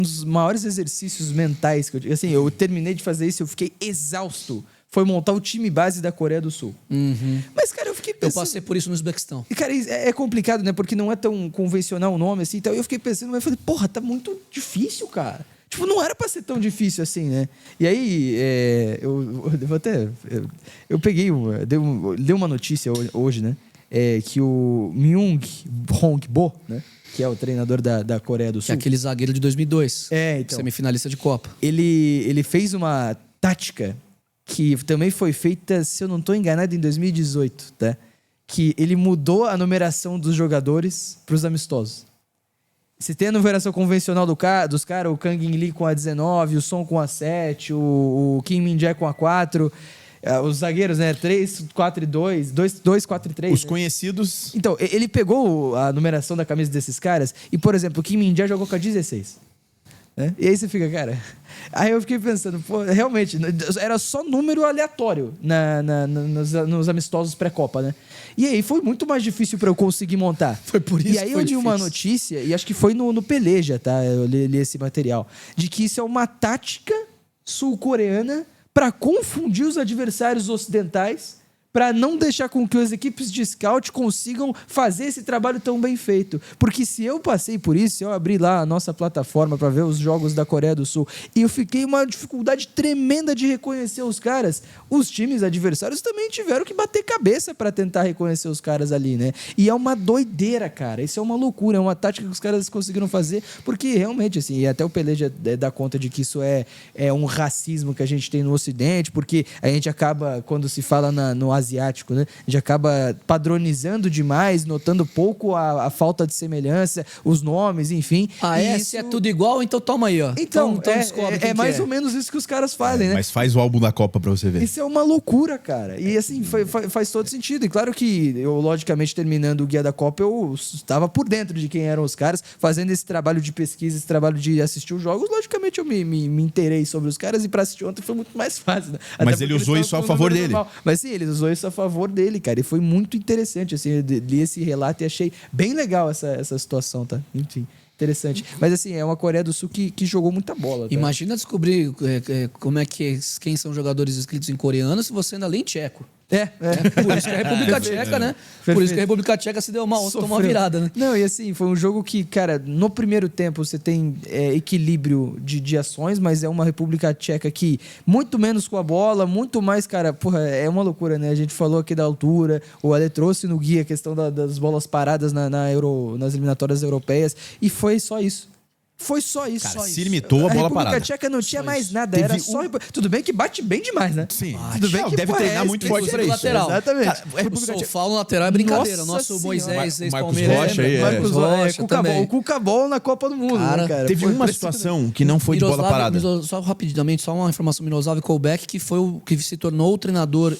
dos maiores exercícios mentais que eu... Assim, eu terminei de fazer isso, eu fiquei exausto. Foi montar o time base da Coreia do Sul. Mas, cara, eu fiquei pensando... Eu passei por isso no Uzbequistão. E, cara, é complicado, né? Porque não é tão convencional o nome, assim. Então eu fiquei pensando, mas eu falei, porra, tá muito difícil, cara. Tipo, não era pra ser tão difícil assim, né? E aí, eu vou até... Eu peguei, dei uma notícia hoje, né? Que o Myung-Hong-Bo, né? Que é o treinador da Coreia do Sul. Que é aquele zagueiro de 2002. Então. Semifinalista de Copa. Ele fez uma tática que também foi feita, se eu não estou enganado, em 2018, tá? Que ele mudou a numeração dos jogadores para os amistosos. Você tem a numeração convencional dos caras, o Kang In-lee com a 19, o Son com a 7, o Kim Min-jae com a 4, os zagueiros, né? 3, 4 e 2, 2, 4 e 3. Os conhecidos... Então, ele pegou a numeração da camisa desses caras e, por exemplo, o Kim Min-jae jogou com a 16. Né? E aí você fica, cara... Aí eu fiquei pensando, pô, realmente, era só número aleatório nos amistosos pré-copa, né? E aí foi muito mais difícil para eu conseguir montar. Foi por isso que foi E aí eu li uma notícia, e acho que foi no Peleja, tá? Eu li esse material, de que isso é uma tática sul-coreana para confundir os adversários ocidentais, para não deixar com que as equipes de scout consigam fazer esse trabalho tão bem feito. Porque se eu passei por isso, eu abri lá a nossa plataforma para ver os jogos da Coreia do Sul, e eu fiquei uma dificuldade tremenda de reconhecer os caras, os times adversários também tiveram que bater cabeça para tentar reconhecer os caras ali, né? E é uma doideira, cara. Isso é uma loucura, é uma tática que os caras conseguiram fazer, porque realmente, assim, e até o Pelé já dá conta de que isso é um racismo que a gente tem no Ocidente, porque a gente acaba, quando se fala no asiático, né? A gente acaba padronizando demais, notando pouco a falta de semelhança, os nomes, enfim. Se é tudo igual, então toma aí, ó. Então descobre quem mais ou menos isso que os caras fazem, né? Mas faz o álbum da Copa pra você ver. Isso é uma loucura, cara. E assim, faz todo sentido. E claro que eu, logicamente, terminando o Guia da Copa, eu estava por dentro de quem eram os caras, fazendo esse trabalho de pesquisa, esse trabalho de assistir os jogos. Logicamente, eu me inteirei sobre os caras, e pra assistir ontem foi muito mais fácil, né? Mas ele usou isso a favor dele. Mas sim, ele usou isso a favor dele, cara. E foi muito interessante, assim, eu li esse relato e achei bem legal essa situação, tá? Enfim, interessante. Mas assim, é uma Coreia do Sul que jogou muita bola, tá? Imagina descobrir quem são jogadores escritos em coreano se você ainda lê em tcheco. Por isso que a República Tcheca, né? Perfeito. Por isso que a República Tcheca se deu tomou uma virada, né? Não, e assim, foi um jogo que, cara, no primeiro tempo você tem equilíbrio de ações, mas é uma República Tcheca que muito menos com a bola, muito mais, cara, porra, é uma loucura, né? A gente falou aqui da altura, o Ale trouxe no guia a questão das bolas paradas nas eliminatórias europeias, e foi só isso. Foi só isso. Cara, se limitou a bola parada. A República Tcheca não tinha mais nada, era só... Tudo bem que bate bem demais, né? Sim. Tudo bem que deve treinar muito forte pra isso. Lateral. Exatamente. Cara, o Sofal no lateral é brincadeira. Nossa Nosso Moisés, Marcos ex-Palmeiras. Rocha aí, Marcos Rocha também. O Cucabol na Copa do Mundo, né, cara? Teve uma situação que não foi de bola parada. Só rapidamente, só uma informação. Miroslav Kolbeck, que foi o que se tornou o treinador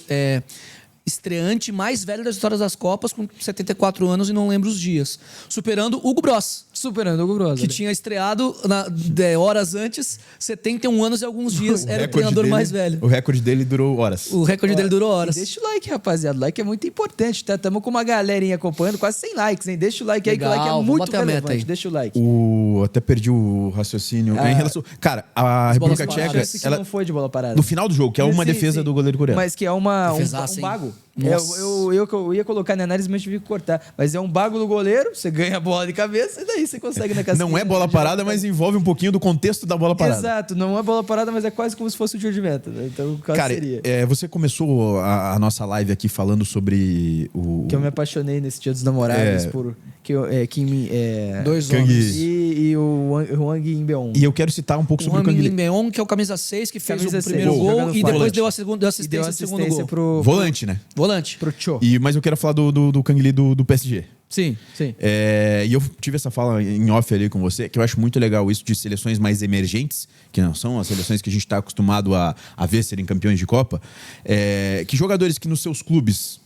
estreante mais velho das histórias das Copas, com 74 anos e não lembro os dias. Superando Hugo Bross. Que tinha estreado horas antes, 71 anos e alguns dias. Era o treinador mais velho. O recorde dele durou horas. O recorde dele durou horas. Deixa o like, rapaziada. O like é muito importante, tá? Estamos com uma galerinha acompanhando, quase 100 likes, hein? Deixa o like aí, que o like é muito relevante. Aí. Deixa o like. Até perdi o raciocínio. Em relação... Cara, a República Tcheca... Ela não foi de bola parada. No final do jogo, que é uma defesa do goleiro coreano. Mas que é um bago. Eu ia colocar na análise, mas tive que cortar. Mas é um bago do goleiro, você ganha a bola de cabeça e daí você consegue na casquinha. Não é bola parada, mas envolve um pouquinho do contexto da bola parada. Exato, não é bola parada, mas é quase como se fosse o tiro de meta. Né? Então, cara, seria? Você começou a nossa live aqui falando sobre o... Que eu me apaixonei nesse Dia dos Namorados por... Dois Kang... homens. E o Hwang In-beon. E eu quero citar um pouco sobre o Kang In-beon, que é o camisa 6, que fez o primeiro gol gol e depois deu assistência no segundo gol. Pro volante, né? Volante. Pro Cho. Mas eu quero falar do Kang Lee do PSG. Sim. E eu tive essa fala em off ali com você, que eu acho muito legal isso de seleções mais emergentes, que não são as seleções que a gente está acostumado a ver serem campeões de Copa, que jogadores que nos seus clubes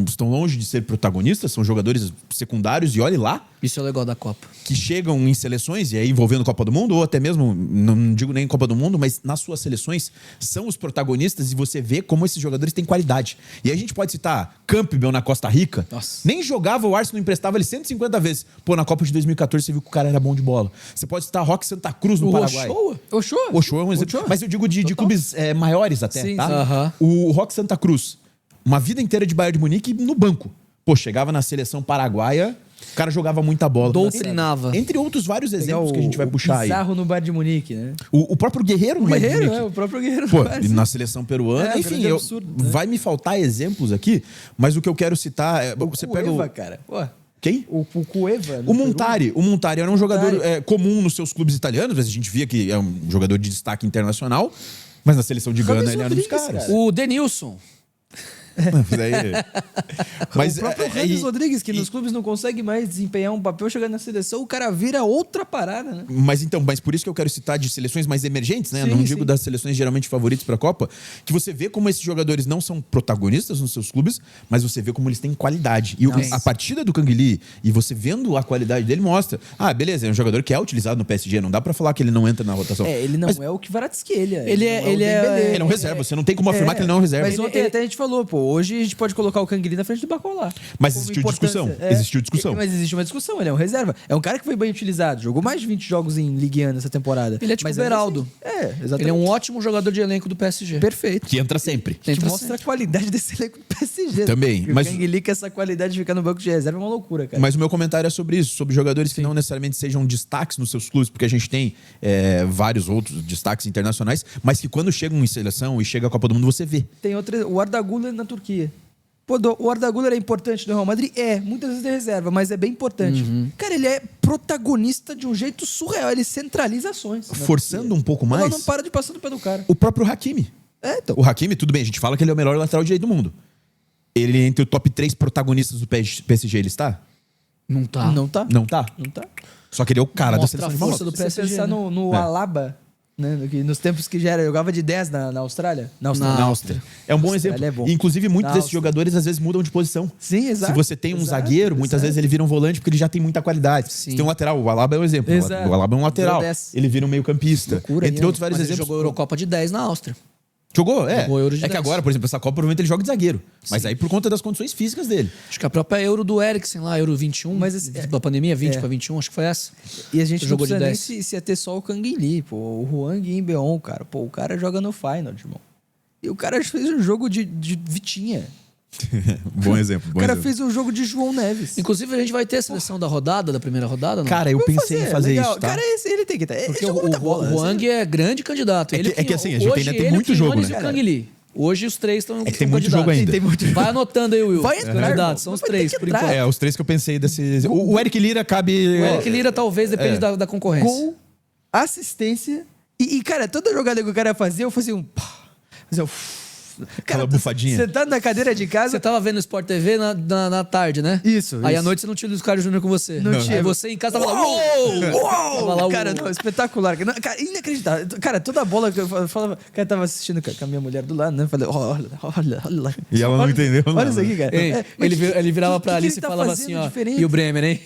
estão longe de ser protagonistas, são jogadores secundários, e olhe lá, Isso é legal da Copa. que chegam em seleções, e aí envolvendo Copa do Mundo, ou até mesmo, não digo nem Copa do Mundo, mas nas suas seleções, são os protagonistas, e você vê como esses jogadores têm qualidade. E aí a gente pode citar Campbell na Costa Rica. Nossa. Nem jogava, o Arsenal emprestava ele 150 vezes. Pô, na Copa de 2014 você viu que o cara era bom de bola. Você pode citar Roque Santa Cruz no Paraguai. Ochoa? Ochoa é um exemplo. Mas eu digo de clubes maiores até, Sim, tá? sim. Aham. O Roque Santa Cruz, uma vida inteira de Bayern de Munique no banco. Pô, chegava na seleção paraguaia, o cara jogava muita bola. Doutrinava. Entre outros vários Pegar exemplos que a gente vai puxar aí. Pizarro no Bayern de Munique, né? O próprio Guerreiro no Bayern de Guerreiro, Munique. o próprio Guerreiro. Pô, no Bayern. e na seleção peruana, É, enfim, grande absurdo, né? vai me faltar exemplos aqui, mas o que eu quero citar é... Você pega Cueva, o... cara. Pô, Quem? o Cueva. O Montari era um jogador Montari. comum nos seus clubes italianos, mas a gente via que é um jogador de destaque internacional, mas na seleção de Gana James ele era um dos Rodrigues, caras. cara. O Denilson. Mas O próprio Rames Rodrigues, que nos clubes não consegue mais desempenhar um papel, chegar na seleção, o cara vira outra parada, né? mas por isso que eu quero citar de seleções mais emergentes, né? Sim, Não digo sim. das seleções geralmente favoritas para a Copa, que você vê como esses jogadores não são protagonistas nos seus clubes, mas você vê como eles têm qualidade. E a partida do Canguilí, e você vendo a qualidade dele, mostra. Ah, beleza, é um jogador que é utilizado no PSG, não dá para falar que ele não entra na rotação. Ele não Mas é o Kvaratskhelia. Ele é- não ele o é- Dembélé. ele é um reserva, você não tem como afirmar que ele não é um reserva. Mas ontem até a gente falou, pô, hoje a gente pode colocar o Canguilí na frente do Bacolá. Mas Como existiu importância. discussão. Existiu discussão. Mas existe uma discussão, ele é um reserva. É um cara que foi bem utilizado, jogou mais de 20 jogos em Ligue 1 nessa temporada. Então, Ele é tipo Mas o Beraldo. exatamente. Ele é um ótimo jogador de elenco do PSG. Perfeito. Que entra sempre. Que Entra mostra a qualidade desse elenco do PSG. Também, Porque mas- o Canguilí com essa qualidade de ficar no banco de reserva é uma loucura, cara. Mas o meu comentário é sobre isso, sobre jogadores que não necessariamente sejam destaques nos seus clubes, porque a gente tem vários outros destaques internacionais, mas que quando chegam em seleção e chega a Copa do Mundo, você vê. Tem outra, o Arda Güler na Turquia. Pô, o Arda Güler é importante no Real Madrid? Muitas vezes é reserva, mas é bem importante. Cara, ele é protagonista de um jeito surreal, ele centraliza ações. na Forçando Turquia. um pouco Ela mais, não para de passar no pé do cara. o próprio Hakimi. Então. O Hakimi, tudo bem, a gente fala que ele é o melhor lateral direito do mundo. Ele entre o top 3 protagonistas do PSG, ele está? Não tá. Não tá? Não tá? Não tá. Só que ele é o cara da Mostra seleção a de força Marrocos. do Se você PSG, pensar né? no Alaba, né, nos tempos que já era, jogava de 10 na Austrália. Na Austrália. Na Áustria. É um bom Austrália exemplo. é bom. E, inclusive, muitos Na desses Áustria. jogadores às vezes mudam de posição. Sim, exato. Se você tem um Exato, zagueiro, muitas exato. vezes ele vira um volante porque ele já tem muita qualidade. Sim. Se tem um lateral, o Alaba é um exemplo. Exato. O Alaba é um lateral. Virou 10. Ele vira um meio-campista. Loucura, Entre hein? outros vários Mas ele exemplos. jogou Eurocopa de 10 na Áustria. Jogou, é. Jogou Euro de É que 10. agora, por exemplo, essa Copa provavelmente ele joga de zagueiro. Mas aí por conta das condições físicas dele. Acho que a própria Euro do Eriksen lá, Euro 21, Mas da pandemia, 20 para 21, acho que foi essa. E a gente não Jogou de precisa nem 10. se ia ter só o Canguilí, pô. O Juan Guimbeon, cara. Pô, o cara joga no Feyenoord, irmão. E o cara fez um jogo de Vitinha. Bom exemplo. O cara fez um jogo de João Neves. Inclusive, a gente vai ter a seleção da rodada, da primeira rodada, não? Cara, eu Vamos pensei em fazer legal. isso, tá? Cara, ele tem que estar. Porque o Wang é grande candidato. É Ele que assim, a gente hoje ainda tem ele, muito o jogo, Quinones né? e o Canguilí. Hoje os três estão que tem muito jogo ainda. Tem muito Vai anotando aí, Will. Vai Os entrar, candidatos, irmão. são os Vai ter três, que por entrar. enquanto. Os três que eu pensei desses. O Eric Lira cabe. O Eric Lira talvez, depende da concorrência. Gol, assistência. E, cara, toda jogada que o cara fazia, eu fazia um. Fazia um. Aquela bufadinha. Sentado na cadeira de casa. Você tava vendo o Sport TV na tarde, né? Isso, Aí à isso. noite você não tinha o Luiz Carlos Júnior com você. Não tinha. Aí você em casa tava lá, Uou! uou! Tava lá, Cara, uou. não, espetacular. Não, cara, inacreditável. Cara, toda a bola que eu falava. Cara, tava assistindo com a minha mulher do lado, né? Falei, olha. E ela não entendeu Olha nada. isso aqui, cara. Ei, Mas ele virava que pra Alice ele e tá falava fazendo assim, ó. diferente? E o Bremer, hein?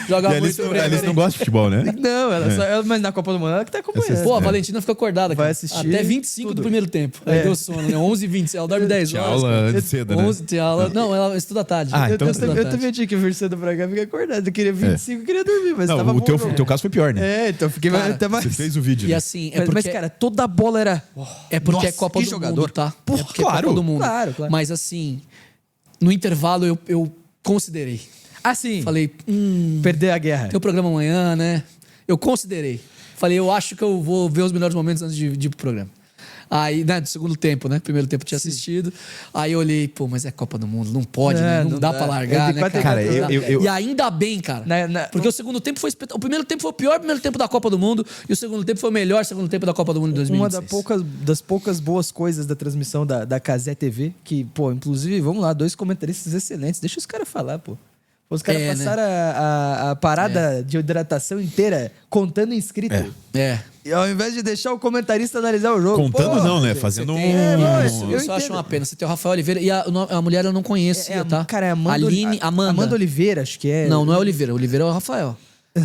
Joga E a muito Alice, o a Bremer. Alice não hein? gosta de futebol, né? Não, mas na Copa do Mundo ela que tá acompanhando. Pô, a Valentina fica acordada, Vai cara. assistir Até 25 do tudo. primeiro tempo. Aí É. deu sono, né? 11h20. Ela dorme 10 Tinha horas. aula cara. antes cedo, né? 11 tinha aula. Não, ela estuda à tarde. Ah, então Estuda à eu tarde. também tinha que vir cedo pra cá, fiquei acordado. Eu queria 25, eu queria dormir, mas Não, tava o bom teu, jogo. o teu caso foi pior, né? Então fiquei Cara, até mais. Você fez o vídeo. E né? assim, Mas, cara, toda a bola era. É porque Nossa, é Copa que do jogador. Mundo, tá? Porra, é porque é claro. Copa do Mundo. Claro. Mas assim, no intervalo eu considerei. Assim, Falei, perder a guerra. tem o programa amanhã, né? Eu considerei. Falei, eu acho que eu vou ver os melhores momentos antes de ir pro programa. Aí, né, do segundo tempo, né? Primeiro tempo eu tinha assistido. Aí eu olhei, pô, mas é Copa do Mundo, não pode, né? Não não dá dá. pra largar, É de né, quatro em cara? quatro Não dá. eu- E ainda bem, cara. Porque o segundo tempo foi o primeiro tempo foi o pior primeiro tempo da Copa do Mundo e o segundo tempo foi o melhor segundo tempo da Copa do Mundo em 2026. Das poucas boas coisas da transmissão da Cazé TV, que, pô, inclusive, vamos lá, 2 comentaristas excelentes. Deixa os caras falar, pô. Os caras passaram a parada de hidratação inteira contando inscrito. E ao invés de deixar o comentarista analisar o jogo. Contando não, né? Fazendo Eu só acho uma pena. Você tem o Rafael Oliveira e a mulher eu não conhecia, tá? Cara, é Amanda. Amanda Oliveira, acho que é. Não é Oliveira. Oliveira é o Rafael.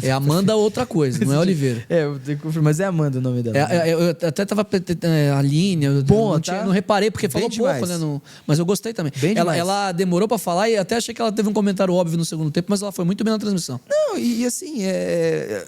É Amanda outra coisa, não é Oliveira. Eu tenho que confirmar, mas é Amanda o nome dela. Eu até tava... Aline, eu não reparei, porque falou pouco, né? Mas eu gostei também. Ela demorou pra falar e até achei que ela teve um comentário óbvio no segundo tempo, mas ela foi muito bem na transmissão. Não, e assim...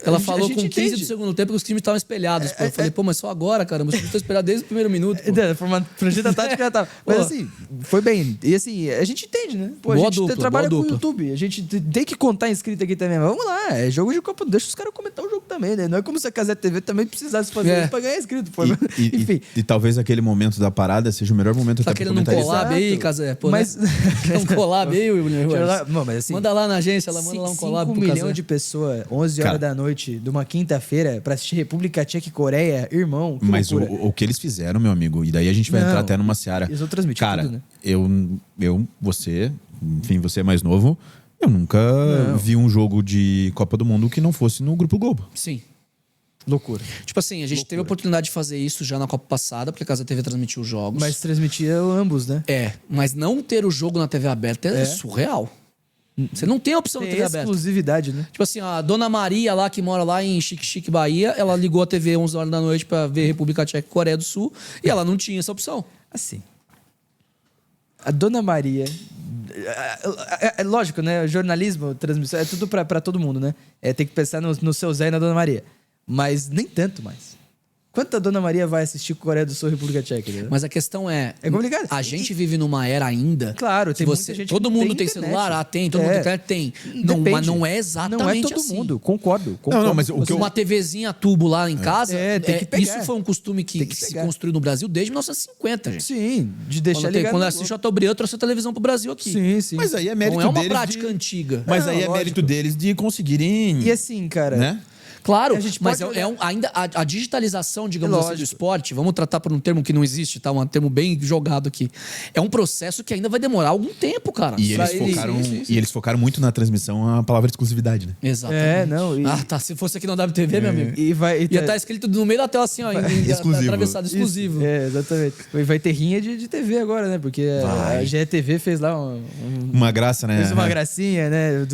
Ela falou com 15 do segundo tempo que os times estavam espelhados. Eu falei, mas só agora, cara. Os times estão espelhados desde o primeiro minuto. Foi uma projeto tática já tava. Mas assim, foi bem. E assim, a gente entende, né? Pô, a gente trabalha com o YouTube. A gente tem que contar inscrito aqui também. Vamos lá, é jogo de Copa, deixa os caras comentar o jogo também, né? Não é como se a Casé TV também precisasse fazer isso pra ganhar inscrito. Enfim. E talvez aquele momento da parada seja o melhor momento até pra comentar isso. Tá querendo um collab aí, Casé? Mas... um collab aí, William? Mas assim... Manda lá na agência, ela manda lá um collab pro 5 milhões de pessoas, 11 horas da noite, de uma quinta-feira, pra assistir República Tcheca e Coreia, irmão, que mas o que eles fizeram, meu amigo, e daí a gente vai entrar até numa seara. Eles vão transmitir tudo, né? Você, enfim, você é mais novo... Eu nunca vi um jogo de Copa do Mundo que não fosse no Grupo Globo. Sim. Loucura. Tipo assim, a gente teve a oportunidade de fazer isso já na Copa passada, porque a Casa TV transmitiu os jogos. Mas transmitia ambos, né? Mas não ter o jogo na TV aberta é surreal. Você não tem a opção na TV aberta. Exclusividade, né? Tipo assim, a Dona Maria lá, que mora lá em Xique-Xique, Bahia, ela ligou a TV 11 horas da noite pra ver República Tcheca e Coreia do Sul, e ela não tinha essa opção. Assim, a Dona Maria... É lógico, né? Jornalismo, transmissão, é tudo pra todo mundo, né? Tem que pensar no seu Zé e na Dona Maria. Mas nem tanto mais. Quanto a Dona Maria vai assistir Coreia do Sul e República Tcheca? Né? Mas a questão é complicado. A gente vive numa era ainda... Claro, tem muita gente todo mundo tem internet. Celular? Tem. Todo mundo tem internet? Tem. Não, mas não é exatamente não é todo assim. mundo, concordo. Não, mas uma TVzinha tubo lá em casa... tem que pegar. Isso foi um costume que se construiu no Brasil desde 1950, gente. Sim, de deixar ligado. Quando eu assisti Chateaubriand, eu trouxe a televisão pro Brasil aqui. Sim. Mas aí é mérito deles... Não é uma deles prática antiga. Mas aí é mérito deles de conseguirem... E assim, cara... Né? Claro, mas ainda a digitalização, digamos assim, do esporte, vamos tratar por um termo que não existe, tá? Um termo bem jogado aqui. É um processo que ainda vai demorar algum tempo, cara. E eles focaram muito na transmissão a palavra exclusividade, né? Exatamente. Se fosse aqui na WTV, meu amigo. Ia estar escrito no meio da tela assim, ó, atravessado, exclusivo. Exatamente. E vai ter rinha de TV agora, né? Porque a GETV fez lá uma graça, né? Fez uma gracinha, né?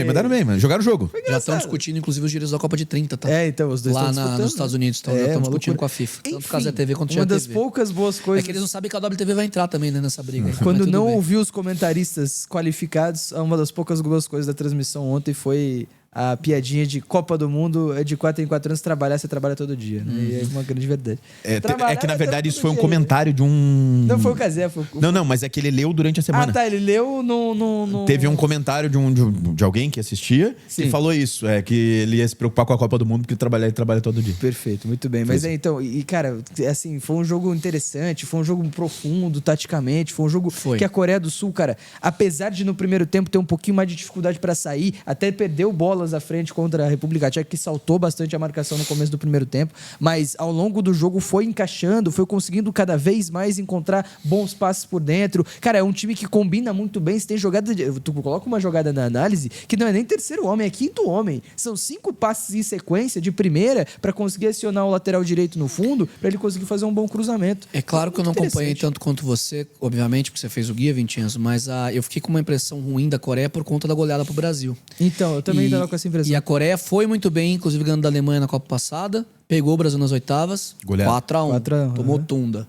Mandaram bem, mano. Jogaram o jogo. Já estão discutindo, inclusive, os direitos da Copa de 30, tá? Então, os dois lá nos Estados Unidos, já estão discutindo com a FIFA. Enfim, tanto Casa TV quanto uma das poucas boas coisas... É que eles não sabem que a WTV vai entrar também, né, nessa briga. Quando não ouviu os comentaristas qualificados, uma das poucas boas coisas da transmissão ontem foi a piadinha de Copa do Mundo é de 4 em 4 anos, trabalhar, você trabalha todo dia. Né? E é uma grande verdade. É que, na verdade, isso foi um comentário de um... Não, foi o Casé. Não, mas é que ele leu durante a semana. Ele leu no... Teve um comentário de alguém que assistia que falou isso, que ele ia se preocupar com a Copa do Mundo porque ele trabalha todo dia. Perfeito, muito bem. Mas então, cara, assim, foi um jogo interessante, foi um jogo profundo, taticamente, foi um jogo que a Coreia do Sul, cara, apesar de no primeiro tempo ter um pouquinho mais de dificuldade para sair, até perdeu bolas à frente contra a República Tcheca, que saltou bastante a marcação no começo do primeiro tempo, mas ao longo do jogo foi encaixando, foi conseguindo cada vez mais encontrar bons passes por dentro. Cara, é um time que combina muito bem. Se tem jogada, tu coloca uma jogada na análise que não é nem terceiro homem, é quinto homem. São 5 passes em sequência de primeira para conseguir acionar o lateral direito no fundo, para ele conseguir fazer um bom cruzamento. É claro que eu não acompanhei tanto quanto você, obviamente, porque você fez o guia, Vincenzo, mas eu fiquei com uma impressão ruim da Coreia por conta da goleada pro Brasil. Então, eu também tava com essa impressão. E a Coreia foi muito bem, inclusive ganhando da Alemanha na Copa passada, pegou o Brasil nas oitavas, 4-1, tomou tunda.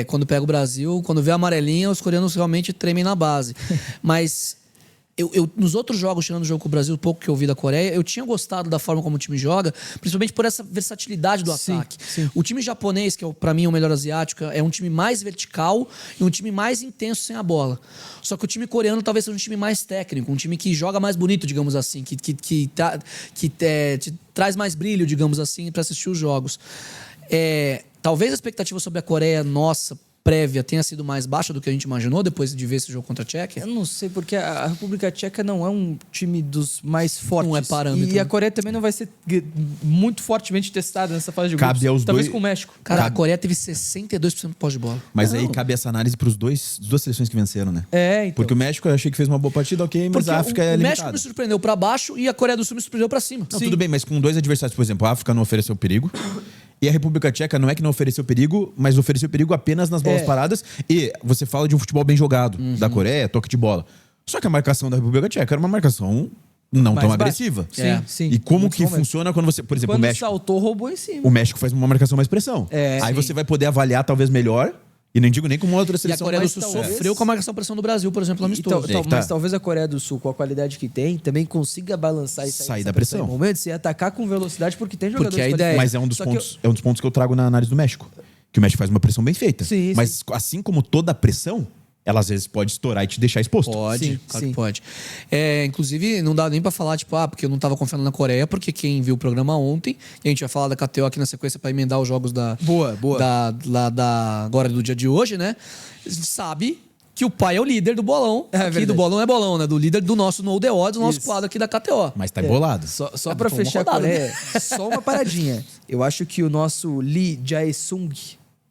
Quando pega o Brasil, quando vê a amarelinha, os coreanos realmente tremem na base. Mas eu nos outros jogos, tirando o jogo com o Brasil, o pouco que eu vi da Coreia, eu tinha gostado da forma como o time joga, principalmente por essa versatilidade do ataque. Sim. O time japonês, que pra mim é o melhor asiático, é um time mais vertical e um time mais intenso sem a bola. Só que o time coreano talvez seja um time mais técnico, um time que joga mais bonito, digamos assim, que te traz mais brilho, digamos assim, para assistir os jogos. Talvez a expectativa sobre a Coreia nossa prévia tenha sido mais baixa do que a gente imaginou depois de ver esse jogo contra a Tchequia? Eu não sei, porque a República Tcheca não é um time dos mais fortes. Não é parâmetro. E a Coreia também não vai ser muito fortemente testada nessa fase de grupos. Cabe aos Talvez dois- com o México. Cara, a Coreia teve 62% de posse de bola. Mas aí cabe essa análise para as duas seleções que venceram, né? Então. Porque o México eu achei que fez uma boa partida, ok, mas Porque a África é o México limitada. me surpreendeu pra baixo e a Coreia do Sul me surpreendeu pra cima. Não, tudo bem, mas com dois adversários, por exemplo, a África não ofereceu perigo. E a República Tcheca não é que não ofereceu perigo, mas ofereceu perigo apenas nas bolas paradas. E você fala de um futebol bem jogado, da Coreia, toque de bola. Só que a marcação da República Tcheca era uma marcação não Mais tão baixa. agressiva. Sim, sim. E como Muitos que momentos. funciona quando você, por exemplo, o Quando México, saltou, roubou em cima. o México faz uma marcação mais pressão. Aí você vai poder avaliar talvez melhor, e nem digo nem com uma outra E a seleção. Coreia do mas Sul talvez- sofreu com a marcação pressão do Brasil, por exemplo, no amistoso. É que tá. Mas talvez a Coreia do Sul, com a qualidade que tem, também consiga balançar e Sair dessa da pressão. em momentos e atacar com velocidade, porque tem jogadores Porque a ideia- Mas é um dos Só que pontos que eu trago na análise do México. Que o México faz uma pressão bem feita. Sim, mas assim como toda pressão, ela às vezes pode estourar e te deixar exposto. Pode, Sim, claro sim. que pode. Inclusive, não dá nem pra falar, tipo, porque eu não tava confiando na Coreia, porque quem viu o programa ontem, e a gente vai falar da KTO aqui na sequência pra emendar os jogos Boa. agora do dia de hoje, né? Sabe que o pai é o líder do bolão. É aqui verdade. do bolão é bolão, né? Do líder do nosso No The Odds, do nosso Isso. quadro aqui da KTO. Mas tá embolado. Só pra foi uma fechar a rodada, Coreia, só uma paradinha. Eu acho que o nosso Lee Jae-sung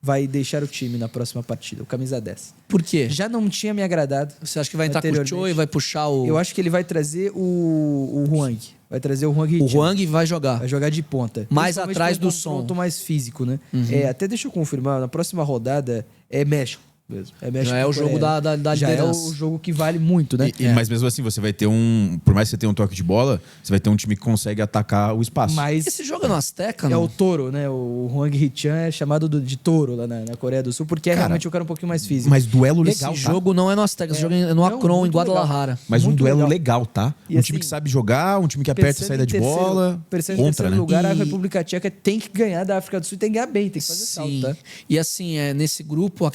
vai deixar o time na próxima partida, o camisa 10. Por quê? Já não tinha me agradado. Você acha que vai entrar com o anteriormente. Choi e vai puxar o... Eu acho que ele vai trazer o Hwang. Vai trazer o Hwang O Hee-chan. Hwang vai jogar. Vai jogar de ponta. Mais Principalmente atrás pra um do Son. confronto mais físico, né? Até deixa eu confirmar, na próxima rodada é México mesmo. É México Já é o e jogo Coreia. da Já é liderança. o jogo que vale muito, né? Mas mesmo assim, você vai ter por mais que você tenha um toque de bola, você vai ter um time que consegue atacar o espaço. Mas Esse jogo é no Azteca, é não? o touro, né? O Hwang Hee-chan é chamado de touro lá na Coreia do Sul, porque é realmente o cara um pouquinho mais físico. Mas duelo Esse legal, tá? jogo não é no Azteca, esse jogo é no Não, Akron, em muito Guadalajara. Mas um muito duelo legal. legal, tá? E um assim, time que sabe jogar, um time que aperta a saída de bola. Pensando em Contra, terceiro né? lugar, a E- República Tcheca tem que ganhar da África do Sul e tem que ganhar bem, tem que fazer salto, tá? E assim, nesse grupo,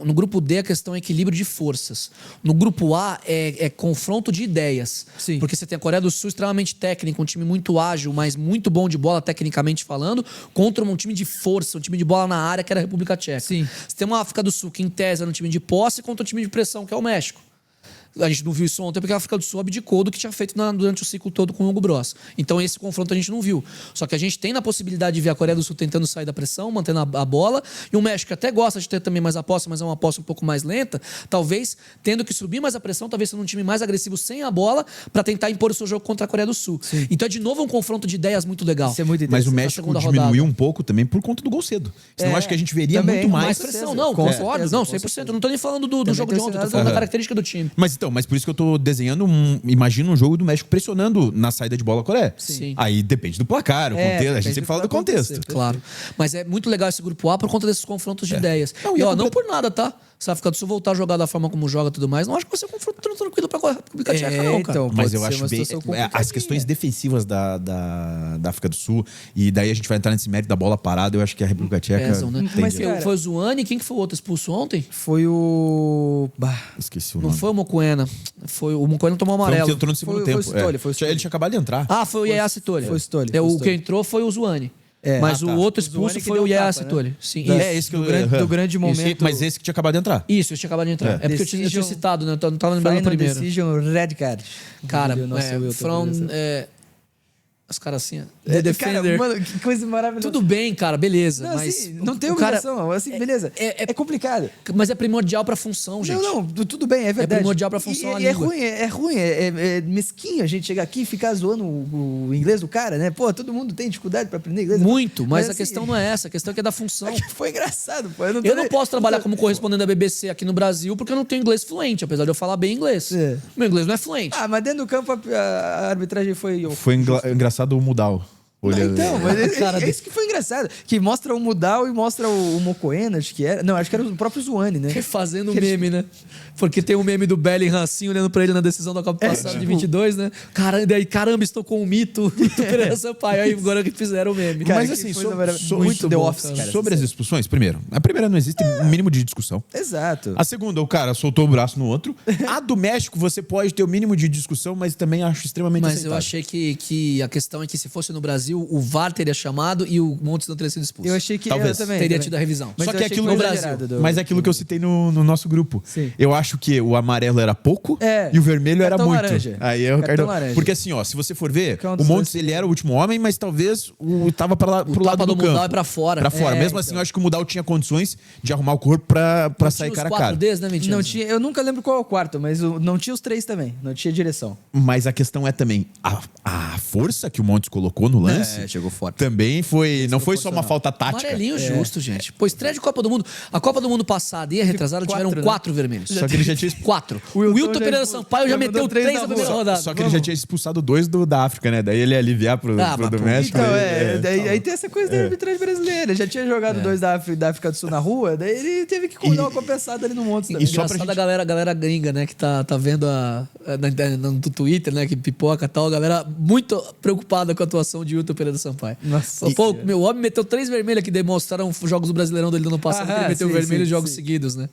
no grupo D, a questão é equilíbrio de forças. No grupo A, é confronto de ideias. Sim. Porque você tem a Coreia do Sul extremamente técnica, um time muito ágil, mas muito bom de bola, tecnicamente falando, contra um time de força, um time de bola na área, que era a República Tcheca. Sim. Você tem uma África do Sul que, em tese, é um time de posse, contra um time de pressão, que é o México. A gente não viu isso ontem porque a África do Sul abdicou do que tinha feito durante o ciclo todo com o Hugo Bross. Então esse confronto a gente não viu. Só que a gente tem na possibilidade de ver a Coreia do Sul tentando sair da pressão, mantendo a bola. E o México até gosta de ter também mais aposta, mas é uma aposta um pouco mais lenta. Talvez tendo que subir mais a pressão, talvez sendo um time mais agressivo sem a bola para tentar impor o seu jogo contra a Coreia do Sul. Então é de novo um confronto de ideias muito legal. Isso é muito Mas o interessante. México segunda diminuiu rodada. um pouco também por conta do gol cedo. Senão acho que a gente veria também, muito mais. Mais Com pressão, certeza, não, com concordo. certeza, Não, com 100%. certeza. Eu não tô nem falando do Também jogo de tem ontem, tô esse falando lado. da característica do time. Mas por isso que eu tô desenhando imagina um jogo do México pressionando na saída de bola a Coreia. Sim. Aí depende do placar, o contexto. A depende gente sempre do fala do que vai contexto. acontecer. Claro. Mas é muito legal esse grupo A por conta desses confrontos de ideias. Não, e e ó, a não complet- por nada, tá? Se a África do Sul voltar a jogar da forma como joga e tudo mais, não acho que vai ser um confronto tão tranquilo pra República Tcheca, não, cara. então, Mas pode eu ser acho uma bem. situação As complicadinha. questões defensivas da África do Sul, e daí a gente vai entrar nesse mérito da bola parada, eu acho que a República Tcheca. Pesam, né? tem Mas, de- cara, Foi o Zuani, quem que foi o outro expulso ontem? Foi o... Esqueci o Não nome. foi o Mocoena. O Mocoena tomou Foi um amarelo. que entrou no segundo Foi tempo. o Stoli, foi o Stoli. Ele tinha acabado de entrar. Ah, foi o Yaya Sitoli. Foi o Stoli, É, foi o o Stoli. que entrou foi o Zuani. É. Mas Ah, tá. o outro O expulso Zuani que foi deu o Yaya tapa, né? Sitoli. Sim, Da- isso. É esse que do eu- grande- aham. do grande momento. Mas esse que tinha acabado de entrar. Isso, eu tinha acabado de entrar. É, porque eu tinha Decision- citado, né? Eu não tava lembrando do Final primeiro. Decision, Red Card. Cara, O nosso Wilton, from... beleza. Os caras assim, Cara, The Defender. mano, que coisa maravilhosa. Tudo bem, cara, beleza. Não, mas assim, não tem o cara- obrigação. Assim, beleza. É complicado. Mas é primordial pra função, gente. Não, tudo bem, é verdade. primordial pra função a é língua. ruim, é mesquinho a gente chegar aqui e ficar zoando o inglês do cara, né? Pô, todo mundo tem dificuldade pra aprender inglês. Muito, mas a assim, questão não é essa. A questão é que é da função. Foi engraçado, pô. Eu não posso trabalhar como correspondente da BBC aqui no Brasil porque eu não tenho inglês fluente, apesar de eu falar bem inglês. É. Meu inglês não é fluente. Ah, mas dentro do campo a arbitragem foi... Foi engraçado o Mudal. Olhando. Então, mas Cara é isso que foi engraçado. Que mostra o Mudal e mostra o Mocoena, acho que era. Não, acho que era o próprio Zuani, né? Fazendo Que eles- meme, né? Porque tem o meme do Bellingham assim, olhando pra ele na decisão da Copa passada de tipo- 22, né? Caramba, estou com o mito do Pereira Sampaio. Aí agora que fizeram o meme. Cara, Mas que assim, coisa muito The bom, Office, cara. cara. sobre as expulsões, primeiro. A primeira não existe mínimo de discussão. Exato. A segunda, o cara soltou o braço no outro. A do México, você pode ter o mínimo de discussão, mas também acho extremamente Mas eu aceitável. achei que a questão é que se fosse no Brasil, Brasil, o VAR teria chamado e o Montes não teria sido expulso. Eu achei que Talvez. eu também, teria também. tido a revisão. Mas Só eu que achei aquilo foi no exagerado do- Mas é aquilo que eu citei no nosso grupo. Sim. Eu acho que o amarelo era pouco e o vermelho era Cartão muito. laranja. Aí é o Cartão cartão. laranja. Porque assim, ó, se você for ver, Qualquer um o dos Montes dois. ele era o último homem, mas talvez tava pro lado tapa do do Mudal campo. é pra fora. Pra fora. É, Mesmo assim, então. eu acho que o Mudal tinha condições de arrumar o corpo pra sair cara a Os cara. 4 Ds, né, Mentira? Não tinha, eu nunca lembro qual é o quarto, mas não tinha os 3 também. Não tinha direção. Mas a questão é também a força que o Montes colocou no lance. chegou forte. Também foi. Não foi só uma falta tática. Amarelinho justo, gente. Pô, estreia de Copa do Mundo. A Copa do Mundo passada e a retrasada tiveram 4, né? 4 vermelhos. Só que ele já tinha 4. O O Wilton Wilton já Pereira expulsou- Sampaio já já mandou meteu 3 3 na na primeira boa. rodada. Só que ele já tinha expulsado 2 da África, né? Daí ele ia aliviar pro mas, do pô, México. Então, daí- aí tem essa coisa da arbitragem brasileira. Ele já tinha jogado 2 da África do Sul na rua, daí ele teve que dar uma compensada ali no Montes também. e só pra Engraçado gente- a galera gringa, né, que tá vendo no Twitter, né, que pipoca e tal, a galera muito preocupada com a atuação de Wilton Pereira Sampaio. Nossa. Pô, meu homem meteu 3 vermelhos que demonstraram jogos do Brasileirão dele no ano passado, que ele meteu sim, vermelho em sim, jogos sim. seguidos, né?